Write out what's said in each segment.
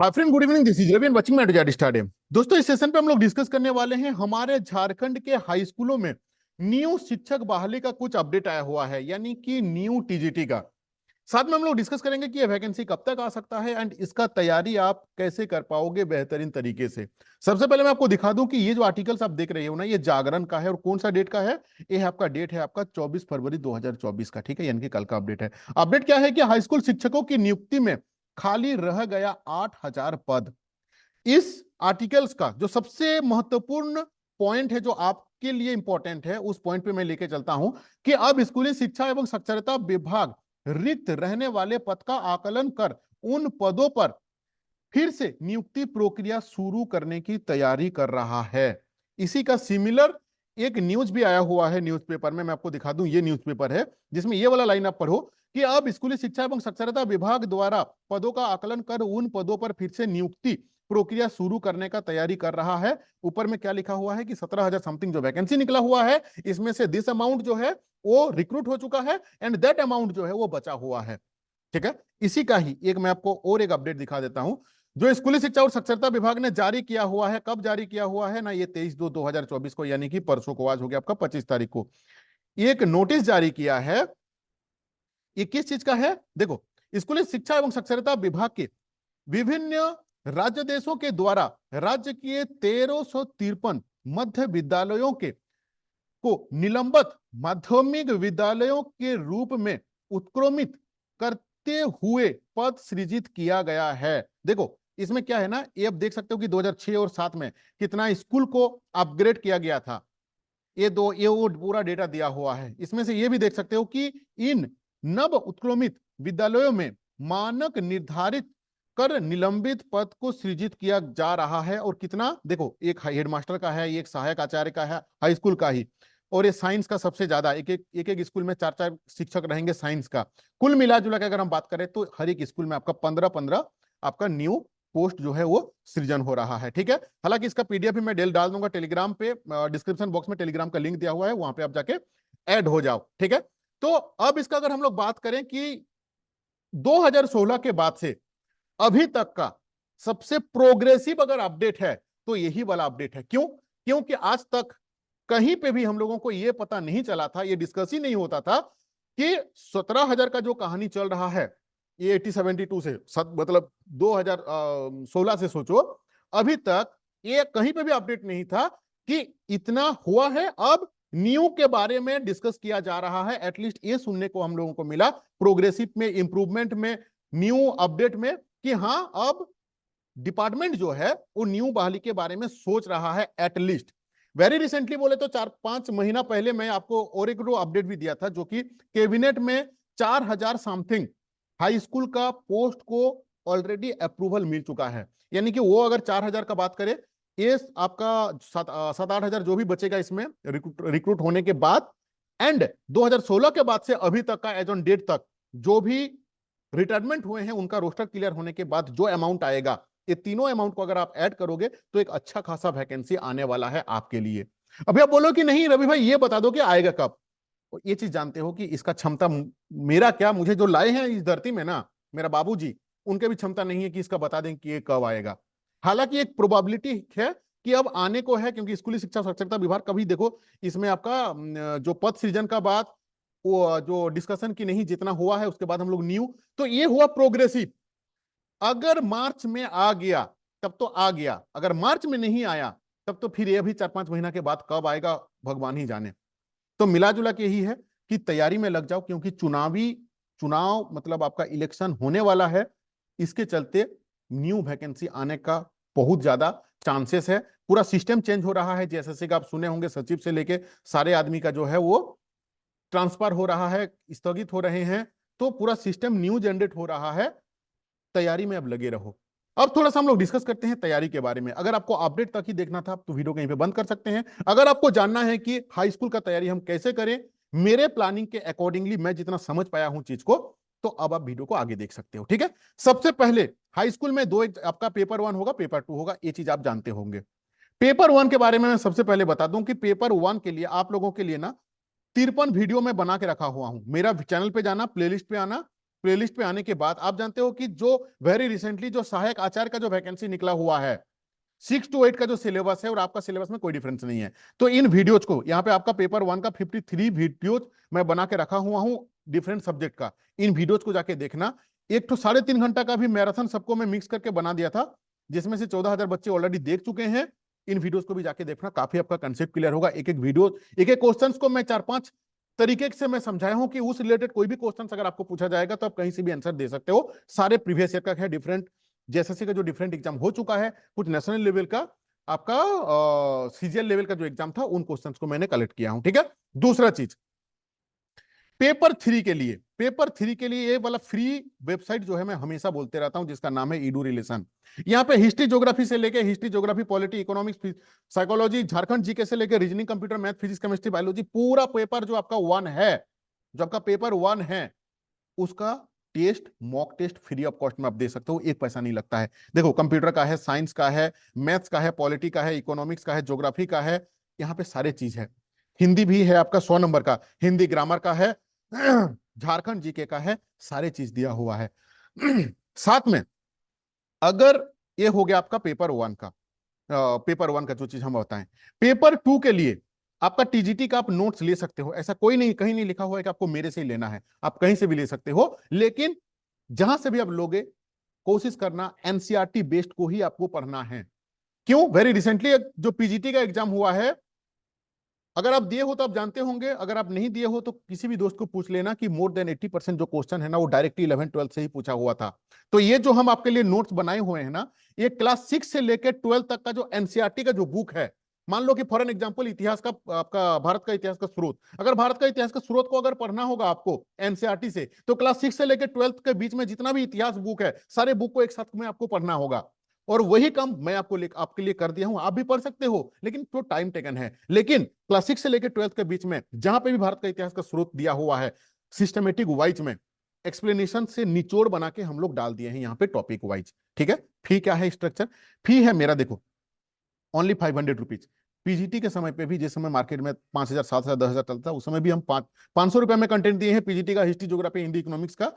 Hi friend, good evening. This is Ravi and watching my educate stadium. दोस्तों, इस session पे हम लोग डिस्कस करने वाले हैं हमारे झारखंड के हाई स्कूलों में न्यू शिक्षक बहाली का कुछ अपडेट आया हुआ है, यानी कि न्यू टीजीटी का। साथ में हम लोग डिस्कस करेंगे कि यह वैकेंसी कब तक आ सकता है एंड इसका तैयारी आप कैसे कर पाओगे बेहतरीन तरीके से। सबसे पहले मैं आपको दिखा दूं कि ये जो आर्टिकल्स आप देख रहे हो ना, ये जागरण का है और कौन सा डेट का है। ये आपका डेट है आपका 24 फरवरी 2024 का, ठीक है, यानी कि कल का अपडेट है। अपडेट क्या है कि हाई स्कूल शिक्षकों की नियुक्ति में खाली रह गया 8,000 पद। इस आर्टिकल्स का जो सबसे महत्वपूर्ण पॉइंट है, जो आपके लिए इंपॉर्टेंट है, उस पॉइंट पे मैं लेके चलता हूं कि अब स्कूली शिक्षा एवं साक्षरता विभाग रिक्त रहने वाले पद का आकलन कर उन पदों पर फिर से नियुक्ति प्रक्रिया शुरू करने की तैयारी कर रहा है। इसी का सिमिलर एक न्यूज भी आया हुआ है न्यूज़पेपर में। मैं आपको दिखा दूं, ये न्यूज़पेपर है जिसमें ये वाला लाइन आप पढ़ो कि अब स्कूली शिक्षा एवं साक्षरता विभाग द्वारा पदों का आकलन कर उन पदों पर फिर से नियुक्ति प्रक्रिया शुरू करने का तैयारी कर रहा है। ऊपर में क्या लिखा हुआ है कि 17,000 समथिंग जो वैकेंसी निकला हुआ है, इसमें से दिस अमाउंट जो है वो रिक्रूट हो चुका है एंड दैट अमाउंट जो है वो बचा हुआ है। ठीक है, इसी का ही एक मैं आपको और एक अपडेट दिखा देता हूं जो स्कूली शिक्षा और साक्षरता विभाग ने जारी किया हुआ है। कब जारी किया हुआ है ना, ये 23/2/2024 को, यानी कि परसों को, आज हो गया आपका 25 तारीख को, एक नोटिस जारी किया है। ये किस चीज का है? देखो, स्कूली शिक्षा एवं साक्षरता विभाग के विभिन्न राज्य देशों के द्वारा राज्य के 1353 मध्य विद्यालयों के को निलंबित माध्यमिक विद्यालयों के रूप में उत्क्रमित करते हुए पद सृजित किया गया है। देखो, इसमें क्या है ना, ये आप देख सकते हो कि 2006 और 7 में कितना स्कूल को अपग्रेड किया गया था। ये वो पूरा डेटा दिया हुआ है। इसमें से ये भी देख सकते हो कि इन नव उत्क्रमित विद्यालयों में मानक निर्धारित कर निलंबित पद को सृजित किया जा रहा है। और कितना, देखो, एक हेडमास्टर का है, एक सहायक आचार्य का है, हाई स्कूल का ही। और ये साइंस का सबसे ज्यादा, एक एक स्कूल में 4-4 शिक्षक रहेंगे साइंस का। कुल मिला जुला के अगर हम बात करें तो हर एक स्कूल में आपका 15-15 आपका न्यू पोस्ट जो है वो सृजन हो रहा है। ठीक है, हालांकि इसका पीडीएफ भी मैं डाल दूंगा टेलीग्राम पे, डिस्क्रिप्शन बॉक्स में टेलीग्राम का लिंक दिया हुआ है, वहां पे आप जाके ऐड हो जाओ। ठीक है, तो अब इसका अगर हम लोग बात करें कि 2016 के बाद से अभी तक का सबसे प्रोग्रेसिव अगर अपडेट है तो यही वाला अपडेट है। क्यों? क्योंकि आज तक कहीं पे भी हम लोगों को यह पता नहीं चला था, यह डिस्कस ही नहीं होता था कि 17,000 का जो कहानी चल रहा है, ये 1872 से मतलब 2016 से सोचो, अभी तक ये कहीं पे भी अपडेट नहीं था कि इतना हुआ है। अब न्यू के बारे में डिस्कस किया जा रहा है। एटलीस्ट ये सुनने को हम लोगों को मिला प्रोग्रेसिव में, इंप्रूवमेंट में, न्यू अपडेट में, कि हाँ, अब डिपार्टमेंट जो है वो न्यू बहाली के बारे में सोच रहा है। एटलीस्ट वेरी रिसेंटली बोले तो 4-5 महीना पहले मैं आपको और एक अपडेट भी दिया था, जो कि कैबिनेट में 4,000 समथिंग हाई स्कूल का पोस्ट को ऑलरेडी अप्रूवल मिल चुका है। यानी कि वो अगर 4,000 का बात करें, ये आपका 7-8 हजार जो भी बचेगा इसमें रिक्रूट होने के बाद, एंड 2016 के बाद से अभी तक का एज ऑन डेट तक जो भी रिटायरमेंट हुए हैं उनका रोस्टर क्लियर होने के बाद जो अमाउंट आएगा, ये तीनों अमाउंट को अगर आप ऐड करोगे तो एक अच्छा खासा वैकेंसी आने वाला है आपके लिए। अभी आप बोलो कि नहीं रवि भाई, ये बता दो कि आएगा कब। और ये चीज जानते हो कि इसका क्षमता, मेरा क्या, मुझे जो लाए हैं इस धरती में ना, मेरा बाबूजी, उनके भी क्षमता नहीं है कि इसका बता दें कि ये कब आएगा। हालांकि एक प्रोबेबिलिटी है कि अब आने को है, क्योंकि स्कूली शिक्षा साक्षरता विभाग कभी देखो, इसमें आपका जो पद सृजन का बात, वो जो डिस्कशन की नहीं, जितना हुआ है उसके बाद हम लोग न्यू, तो ये हुआ प्रोग्रेसिव। अगर मार्च में आ गया तब तो आ गया, अगर मार्च में नहीं आया तब तो फिर ये भी 4-5 महीना के बाद कब आएगा भगवान ही जाने। तो मिला जुला के यही है कि तैयारी में लग जाओ, क्योंकि चुनाव मतलब आपका इलेक्शन होने वाला है। इसके चलते न्यू वैकेंसी आने का बहुत ज्यादा चांसेस है। पूरा सिस्टम चेंज हो रहा है, जैसे कि आप सुने होंगे, सचिव से लेके सारे आदमी का जो है वो ट्रांसफर हो रहा है, स्थगित हो रहे हैं। तो पूरा सिस्टम न्यू जनरेट हो रहा है। तैयारी में अब लगे रहो। अब थोड़ा सा हम लोग डिस्कस करते हैं तैयारी के बारे में। अगर आपको अपडेट तक ही देखना था तो वीडियो कहीं पे बंद कर सकते हैं। अगर आपको जानना है कि हाई स्कूल का तैयारी हम कैसे करें मेरे प्लानिंग के अकॉर्डिंगली, मैं जितना समझ पाया हूं चीज को, तो अब आप वीडियो को आगे देख सकते हो। ठीक है, सबसे पहले हाई स्कूल में दो, एक आपका पेपर 1 होगा, पेपर 2 होगा, ये चीज आप जानते होंगे। पेपर 1 के बारे में मैं सबसे पहले बता दूं कि पेपर 1 के लिए आप लोगों के लिए ना 53 वीडियो में बना के रखा हुआ हूं। मेरा चैनल पे जाना, प्लेलिस्ट पे आना, प्लेलिस्ट पे आने के बाद आप जानते हो कि जो वेरी रिसेंटली जो सहायक आचार्य का जो वैकेंसी निकला हुआ है, 6 to 8 का जो सिलेबस है और आपका सिलेबस में कोई डिफरेंस नहीं है। तो इन वीडियोज को यहाँ पे आपका पेपर 1 का 53 वीडियोज मैं बना के रखा हुआ हूँ डिफरेंट सब्जेक्ट का। इन वीडियोज को जाके देखना। एक तो 3.5 घंटा का भी मैराथन सबको मैं मिक्स करके बना दिया था, जिसमें से 14,000 बच्चे ऑलरेडी देख चुके हैं। इन वीडियोज को भी जाके देखना, काफी आपका कंसेप्ट क्लियर होगा। एक एक वीडियो, एक एक क्वेश्चंस को मैं 4-5 तरीके से मैं समझाया हूं कि उस रिलेटेड कोई भी क्वेश्चन अगर आपको पूछा जाएगा तो आप कहीं से भी आंसर दे सकते हो। सारे प्रीवियस ईयर का है, डिफरेंट जेएसएससी का जो डिफरेंट एग्जाम हो चुका है, कुछ नेशनल लेवल का, आपका सीजीएल लेवल का जो एग्जाम था, उन क्वेश्चंस को मैंने कलेक्ट किया हूं। ठीक है। दूसरा चीज, पेपर 3 के लिए ये वाला फ्री वेबसाइट जो है मैं हमेशा बोलते रहता हूं, जिसका नाम है ईडू रिलेशन। यहाँ पे हिस्ट्री ज्योग्राफी से लेके history geography polity economics psychology Jharkhand GK से लेके reasoning computer math physics chemistry biology पूरा पेपर जो आपका 1 है, जो आपका पेपर 1 है, उसका test mock test free of cost में आप दे सकते हो, 1 पैसा नहीं लगता है। देखो कंप्यूटर का है, साइंस का है, मैथ्स का है, पॉलिटी का है, इकोनॉमिक्स का है, ज्योग्राफी का है, यहाँ पे सारे चीज है। हिंदी भी है आपका 100 नंबर का, हिंदी ग्रामर का है, झारखंड जीके का है, सारे चीज दिया हुआ है। साथ में अगर ये हो गया आपका पेपर 1 का जो चीज हम बताएं, पेपर 2 के लिए आपका टीजीटी का आप नोट्स ले सकते हो। ऐसा कोई नहीं, कहीं नहीं लिखा हुआ है कि आपको मेरे से ही लेना है, आप कहीं से भी ले सकते हो, लेकिन जहां से भी आप लोगे कोशिश करना एनसीईआरटी बेस्ड को ही आपको पढ़ना है। क्यों? वेरी रिसेंटली जो पीजीटी का एग्जाम हुआ है, अगर आप दिए हो तो आप जानते होंगे, अगर आप नहीं दिए हो तो किसी भी दोस्त को पूछ लेना कि मोर देन 80% जो क्वेश्चन है ना, वो डायरेक्टली 11-12 से ही पूछा हुआ था। तो ये जो हम आपके लिए नोट्स बनाए हुए हैं ना, ये क्लास 6 से लेकर 12 तक का जो एनसीईआरटी का जो बुक है, मान लो कि फॉर एन एग्जाम्पल इतिहास का, आपका भारत का इतिहास का स्रोत, अगर भारत का इतिहास का स्रोत को अगर पढ़ना होगा आपको एनसीईआरटी से, तो क्लास 6 से लेकर 12 के बीच में जितना भी इतिहास बुक है, सारे बुक को एक साथ में आपको पढ़ना होगा। और वही काम मैं आपके लिए कर दिया हूं, आप भी पढ़ सकते हो, लेकिन तो टाइम टेकन है। लेकिन क्लास 6 से लेकर 12 के बीच में जहां पे भी भारत का इतिहास का स्रोत दिया हुआ है, सिस्टमेटिक वाइज में एक्सप्लेनेशन से निचोड़ बना के हम लोग डाल दिए हैं यहाँ पे टॉपिक वाइज। ठीक है। फी क्या है, स्ट्रक्चर फी है मेरा, देखो ओनली 500 रुपीज। पीजीटी के समय पे भी, जिस समय मार्केट में 5,000 7,000 10,000 चलता, उस समय भी हम 500 रुपए में कंटेंट दिए हैं पीजीटी का, हिस्ट्री ज्योग्राफी हिंदी इकोनॉमिक्स का।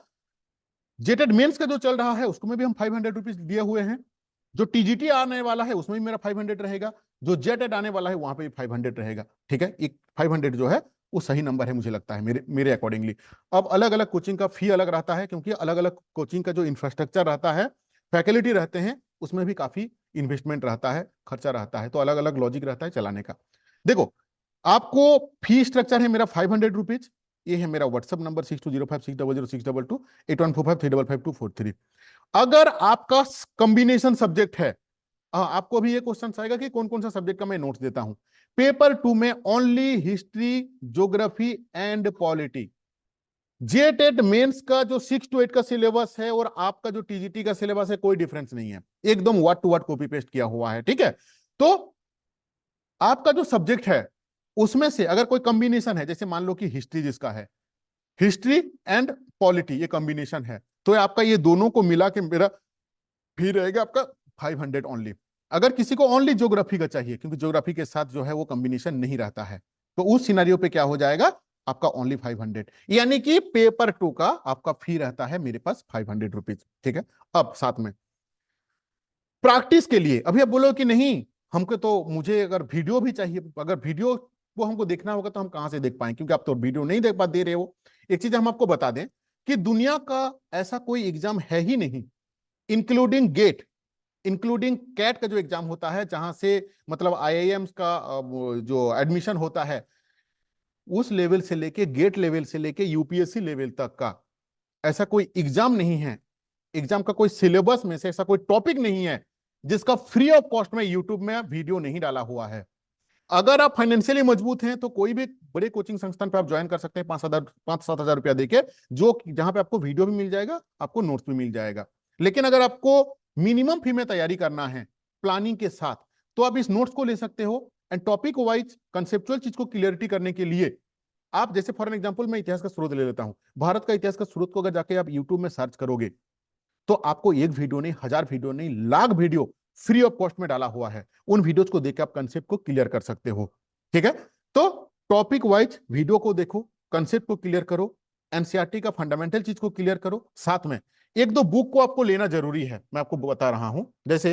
जेटेड मेंस का जो चल रहा है उसको में भी हम 500 रुपीज दिए हुए हैं। जो टीजीटी आने वाला है उसमें भी मेरा 500 रहेगा, जो जेटेड आने वाला है वहां पे भी 500 रहेगा। ठीक है। एक 500 जो है वो सही नंबर है मुझे लगता है, मेरे अकॉर्डिंगली। अब अलग अलग कोचिंग का फी अलग रहता है, क्योंकि अलग अलग कोचिंग का जो इंफ्रास्ट्रक्चर रहता है, फैकल्टी रहते हैं, उसमें भी काफी इन्वेस्टमेंट रहता है, खर्चा रहता है, तो अलग अलग लॉजिक रहता है चलाने का। देखो आपको फी स्ट्रक्चर है मेरा 500 रुपीज। ये है मेरा व्हाट्सएप नंबर 6205600622 8145355243। अगर आपका कॉम्बिनेशन सब्जेक्ट है, आपको भी ये क्वेश्चन आएगा कि कौन कौन सा सब्जेक्ट का मैं नोट्स देता हूं। पेपर 2 में only history geography and polity. जेटेड मेंस का जो 6 to 8 का सिलेबस है और आपका जो टीजीटी का सिलेबस है, कोई डिफरेंस नहीं है, एकदम word to word copy paste किया हुआ है। ठीक है। तो आपका जो सब्जेक्ट है उसमें से अगर कोई कॉम्बिनेशन है, जैसे मान लो कि हिस्ट्री जिसका है, हिस्ट्री एंड पॉलिटी ये कॉम्बिनेशन है, तो आपका ये दोनों को मिला के मेरा फी रहेगा आपका 500 ओनली। अगर किसी को ओनली ज्योग्राफी का चाहिए, क्योंकि ज्योग्राफी के साथ जो है वो कॉम्बिनेशन नहीं रहता है, तो उस सिनेरियो पे क्या हो जाएगा, आपका ओनली 500, यानी कि पेपर 2 का आपका फी रहता है मेरे पास 500 रुपीज। ठीक है। अब साथ में प्रैक्टिस के लिए, अभी आप बोलो कि नहीं हमको तो, मुझे अगर वीडियो भी चाहिए, अगर वीडियो वो हमको देखना होगा तो हम कहां से देख पाएंगे, क्योंकि आप तो वीडियो नहीं देख पा दे रहे हो। एक चीज हम आपको बता दें कि दुनिया का ऐसा कोई एग्जाम है ही नहीं, इंक्लूडिंग गेट, इंक्लूडिंग कैट का जो एग्जाम होता है, जहां से मतलब आईआईएम्स का जो एडमिशन होता है, उस लेवल से लेके गेट लेवल से लेके यूपीएससी लेवल तक का ऐसा कोई एग्जाम नहीं है, एग्जाम का कोई सिलेबस में से ऐसा कोई टॉपिक नहीं है जिसका फ्री ऑफ कॉस्ट में यूट्यूब में वीडियो नहीं डाला हुआ है। अगर आप फाइनेंशियली मजबूत हैं तो कोई भी बड़े कोचिंग संस्थान पर आप ज्वाइन कर सकते हैं 5,000 5-7,000 रुपया देके, जो जहां पे आपको वीडियो भी मिल जाएगा, आपको नोट्स भी मिल जाएगा। लेकिन अगर आपको मिनिमम फी में तैयारी करना है प्लानिंग के साथ, तो आप इस नोट्स को ले सकते हो। एंड टॉपिक वाइज कंसेप्चुअल चीज को क्लियरिटी करने के लिए आप, जैसे फॉर एन एग्जाम्पल मैं इतिहास का स्रोत ले लेता हूं, भारत का इतिहास का स्रोत को अगर जाके आप यूट्यूब में सर्च करोगे तो आपको एक वीडियो नहीं, 1,000 वीडियो नहीं, lakh video free of cost में डाला हुआ है। उन वीडियोस को देखकर आप कंसेप्ट को क्लियर कर सकते हो। ठीक है। तो टॉपिक वाइज वीडियो को देखो, कंसेप्ट को क्लियर करो, एनसीईआरटी का फंडामेंटल चीज को क्लियर करो, साथ में एक दो बुक को आपको लेना जरूरी है। मैं आपको बता रहा हूं, जैसे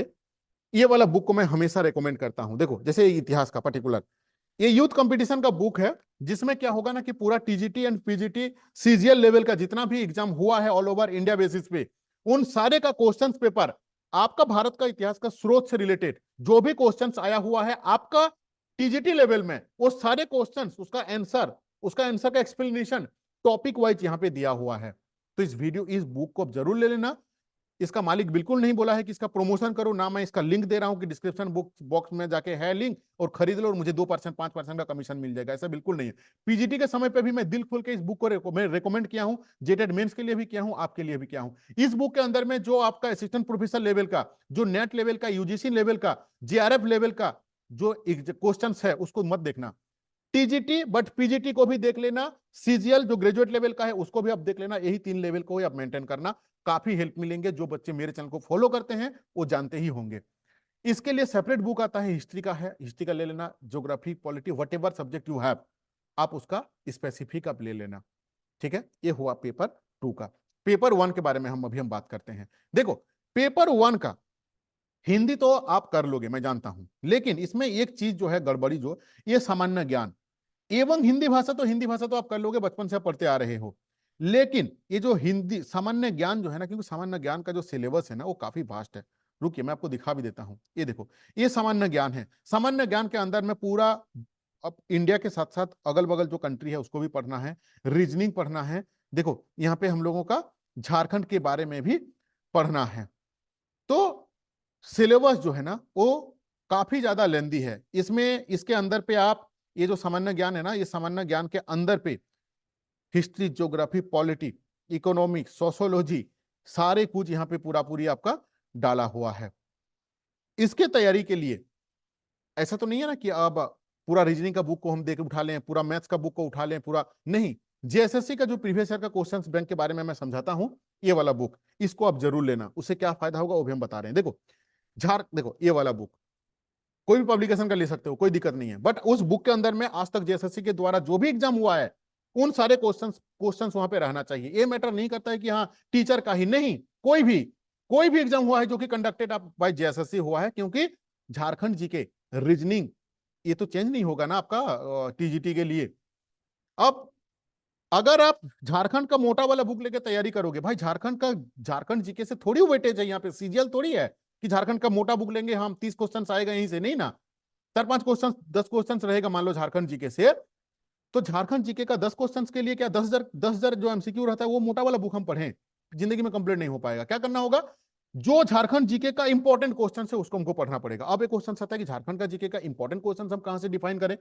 ये वाला बुक को मैं हमेशा रेकमेंड करता हूं। देखो जैसे इतिहास का पर्टिकुलर ये यूथ कंपटीशन का बुक है, जिसमें क्या होगा ना कि पूरा TGT and PGT CGL level का जितना भी एग्जाम हुआ है ऑल ओवर इंडिया बेसिस पे, उन सारे का क्वेश्चंस पेपर आपका भारत का इतिहास का स्रोत से रिलेटेड जो भी क्वेश्चंस आया हुआ है आपका टीजीटी लेवल में, वो सारे क्वेश्चंस उसका आंसर का एक्सप्लेनेशन टॉपिक वाइज यहां पे दिया हुआ है। तो इस बुक को आप जरूर ले लेना। इसका मालिक बिल्कुल नहीं बोला है कि इसका प्रमोशन करो ना, मैं इसका लिंक दे रहा हूं कि डिस्क्रिप्शन बॉक्स में जाके है लिंक और खरीद लो और मुझे 2% 5% का कमीशन मिल जाएगा, ऐसा बिल्कुल नहीं है। पीजीटी के समय पे भी मैं दिल खोल के इस बुक को मैं रेकमेंड किया हूं, जेटेड मेंस के लिए भी किया हूं, आपके लिए भी किया हूं। इस बुक के अंदर में जो आपका असिस्टेंट प्रोफेसर लेवल का, जो नेट लेवल का, यूजीसी लेवल का, जेआरएफ लेवल का जो क्वेश्चन है उसको मत देखना, टीजीटी बट पीजीटी को भी देख लेना, सीजीएल जो ग्रेजुएट लेवल का है उसको भी आप देख लेना। यही 3 लेवल को आप मेंटेन करना, काफी हेल्प मिलेंगे। जो बच्चे मेरे चैनल को फॉलो करते हैं वो जानते ही होंगे। इसके लिए सेपरेट बुक आता है, हिस्ट्री का है, हिस्ट्री का ले लेना, geography, polity, what ever subject you have आप उसका स्पेसिफिक आप ले लेना। ठीक है, ये हुआ पेपर 2 का। पेपर 1 के बारे में हम बात करते हैं। देखो पेपर 1 का हिंदी तो आप कर लोगे मैं जानता हूं, लेकिन इसमें एक चीज जो है गड़बड़ी, जो ये सामान्य ज्ञान एवं हिंदी भाषा तो आप कर लोगे, बचपन से आप पढ़ते आ रहे हो। लेकिन ये जो हिंदी सामान्य ज्ञान जो है ना, क्योंकि सामान्य ज्ञान का जो सिलेबस है ना वो काफी वास्ट है। रुकिए मैं आपको दिखा भी देता हूं। ये देखो, ये सामान्य ज्ञान है। सामान्य ज्ञान के अंदर में पूरा अब इंडिया के साथ साथ अगल बगल जो कंट्री है उसको भी पढ़ना है, रीजनिंग पढ़ना है। देखो यहाँ पे हम लोगों का झारखंड के बारे में भी पढ़ना है। तो सिलेबस जो है ना वो काफी ज्यादा लेंदी है। इसमें इसके अंदर पे आप ये जो सामान्य ज्ञान है ना, ये सामान्य ज्ञान के अंदर पे history, geography, polity, economics, sociology सारे कुछ यहाँ पे पूरा पूरी आपका डाला हुआ है। इसके तैयारी के लिए ऐसा तो नहीं है ना कि अब पूरा रीजनिंग का बुक को हम देख उठा लें, पूरा मैथ्स का बुक को उठा लें, पूरा नहीं। जेएसएससी का जो प्रीवियस ईयर का क्वेश्चंस बैंक के बारे में मैं समझाता हूं, ये वाला बुक इसको आप जरूर लेना। उससे क्या फायदा होगा वो भी हम बता रहे हैं। देखो ये वाला बुक कोई भी पब्लिकेशन का ले सकते हो, कोई दिक्कत नहीं है। बट उस बुक के अंदर में आज तक जेएसएससी के द्वारा जो भी एग्जाम हुआ है उन सारे क्वेश्चंस वहां पे रहना चाहिए। ये मैटर नहीं करता है कि हाँ टीचर का ही नहीं, कोई भी एग्जाम हुआ है जो कि कंडक्टेड आप बाय जेएसएससी हुआ है, क्योंकि झारखंड जी के रीजनिंग ये तो चेंज नहीं होगा ना आपका टीजीटी के लिए। अब अगर आप झारखंड का मोटा वाला बुक लेके तैयारी करोगे, भाई झारखंड जीके से थोड़ी वेटेज है यहाँ पे, सीजीएल थोड़ी है कि झारखंड का मोटा बुक लेंगे हम 30 क्वेश्चन आएगा यहीं से, नहीं ना। 4-5 क्वेश्चन 10 क्वेश्चन रहेगा मान लो झारखंड जीके से, तो झारखंड जीके का 10 क्वेश्चन के लिए क्या 10,000 जो एमसीक्यू रहता है वो मोटा वाला बुक हम पढ़ें, जिंदगी में कंप्लीट नहीं हो पाएगा। क्या करना होगा, जो झारखंड जीके का इंपॉर्टेंट क्वेश्चन है उसको हमको पढ़ना पड़ेगा। अब एक क्वेश्चन आता है कि झारखंड का जीके का इंपॉर्टेंट क्वेश्चन हम कहां से डिफाइन करें।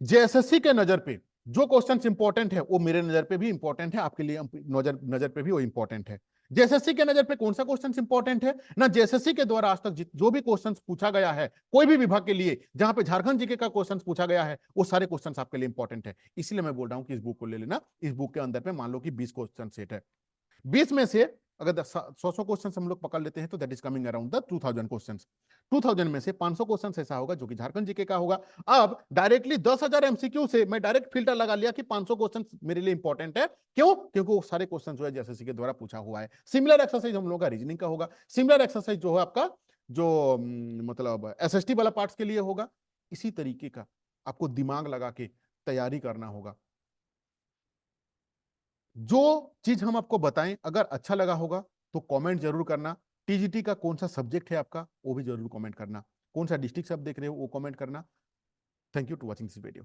जेएसएससी के नजर पे जो क्वेश्चंस इंपॉर्टेंट है वो मेरे नजर पे भी इंपॉर्टेंट है, आपके लिए नजर पे भी वो इंपॉर्टेंट है। जेएसएससी के नजर पे कौन सा क्वेश्चन इंपॉर्टेंट है ना, जेएसएससी के द्वारा आज तक जो भी क्वेश्चन पूछा गया है कोई भी विभाग के लिए, जहां पे झारखंड जीके का क्वेश्चन पूछा गया है वो सारे क्वेश्चन आपके लिए इंपॉर्टेंट है। इसलिए मैं बोल रहा हूं कि इस बुक को ले लेना। इस बुक के अंदर पे मान लो कि 20 क्वेश्चन सेट है, 20 में से अगर 100 क्वेश्चन हम लोग पकड़ लेते हैं तो that is coming around the 2000 question. 2000 में से 500 क्वेश्चन ऐसा होगा जो कि झारखंड जीके का होगा। अब डायरेक्टली 10,000 एमसीक्यू से मैं डायरेक्ट फिल्टर लगा लिया कि 500 क्वेश्चन मेरे लिए इंपॉर्टेंट है। क्यों? क्योंकि वो सारे क्वेश्चन जो है जेएसएससी के द्वारा पूछा हुआ है। सिमिलर एक्सरसाइज हम लोग का रीजनिंग का होगा, सिमिलर एक्सरसाइज जो है आपका जो मतलब एसएसटी वाला पार्ट्स के लिए होगा। इसी तरीके का आपको दिमाग लगा के तैयारी करना होगा। जो चीज हम आपको बताएं अगर अच्छा लगा होगा तो कमेंट जरूर करना। टीजीटी का कौन सा सब्जेक्ट है आपका वो भी जरूर कमेंट करना। कौन सा डिस्ट्रिक्ट से आप देख रहे हो वो कमेंट करना। Thank you to watching this video.